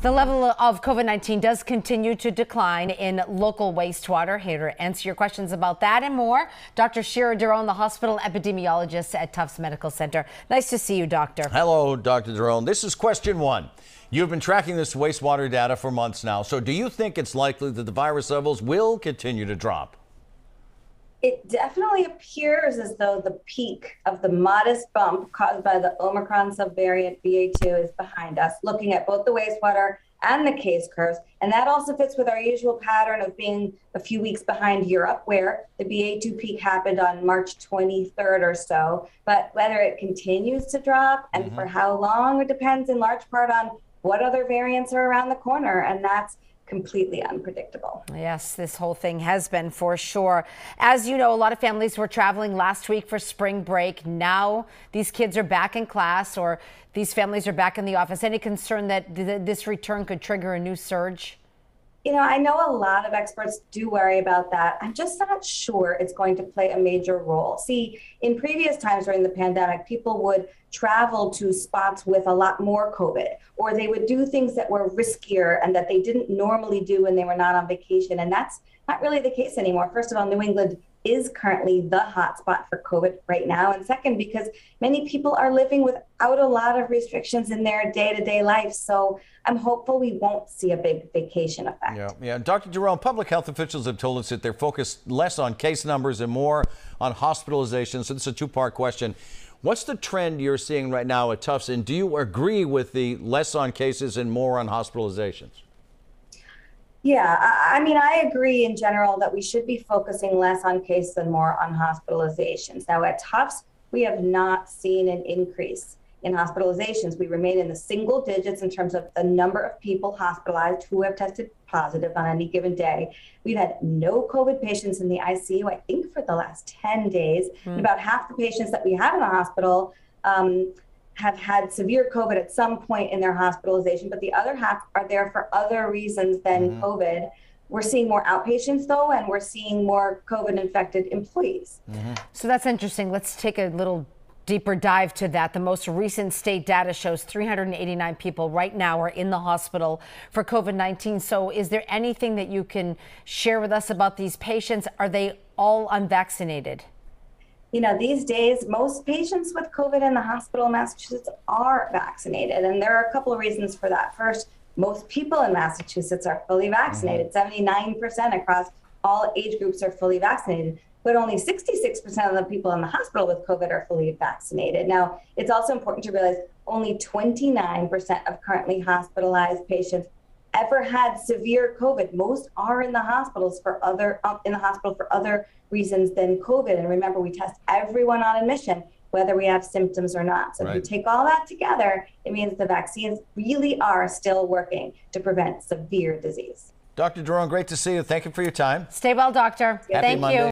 The level of COVID-19 does continue to decline in local wastewater. Here to answer your questions about that and more, Dr. Shira Daron, the hospital epidemiologist at Tufts Medical Center. Nice to see you, doctor. Hello, Dr. Daron. This is question one. You've been tracking this wastewater data for months now. So do you think it's likely that the virus levels will continue to drop? It definitely appears as though the peak of the modest bump caused by the Omicron subvariant BA2 is behind us, looking at both the wastewater and the case curves. And that also fits with our usual pattern of being a few weeks behind Europe, where the BA2 peak happened on March 23rd or so. But whether it continues to drop and for how long, it depends in large part on what other variants are around the corner. And that's completely unpredictable. Yes, this whole thing has been, for sure. As you know, a lot of families were traveling last week for spring break. Now these kids are back in class, or these families are back in the office. Any concern that this return could trigger a new surge? You know, I know a lot of experts do worry about that. I'm just not sure it's going to play a major role. See, in previous times during the pandemic, people would travel to spots with a lot more COVID, or they would do things that were riskier and that they didn't normally do when they were not on vacation. And that's not really the case anymore. First of all, New England is currently the hotspot for COVID right now. And second, because many people are living without a lot of restrictions in their day-to-day life. So I'm hopeful we won't see a big vacation effect. Yeah. Dr. Daron, public health officials have told us that they're focused less on case numbers and more on hospitalizations. So this is a two-part question. What's the trend you're seeing right now at Tufts, and do you agree with the less on cases and more on hospitalizations? Yeah, I mean, I agree in general that we should be focusing less on cases and more on hospitalizations. Now at Tufts, we have not seen an increase in hospitalizations. We remain in the single digits in terms of the number of people hospitalized who have tested positive on any given day. We've had no COVID patients in the ICU, I think, for the last 10 days. And about half the patients that we have in the hospital have had severe COVID at some point in their hospitalization, but the other half are there for other reasons than COVID. We're seeing more outpatients, though, and we're seeing more COVID-infected employees. So that's interesting. Let's take a little deeper dive to that. The most recent state data shows 389 people right now are in the hospital for COVID-19. So is there anything that you can share with us about these patients? Are they all unvaccinated? You know, these days, most patients with COVID in the hospital in Massachusetts are vaccinated. And there are a couple of reasons for that. First, most people in Massachusetts are fully vaccinated. 79% across all age groups are fully vaccinated. But only 66% of the people in the hospital with COVID are fully vaccinated. Now, it's also important to realize only 29% of currently hospitalized patients ever had severe COVID. Most are in the hospitals for other reasons than COVID. And remember, we test everyone on admission, whether we have symptoms or not. So if you take all that together, it means the vaccines really are still working to prevent severe disease. Dr. Daron, great to see you. Thank you for your time. Stay well, doctor. Happy Thank Monday. you.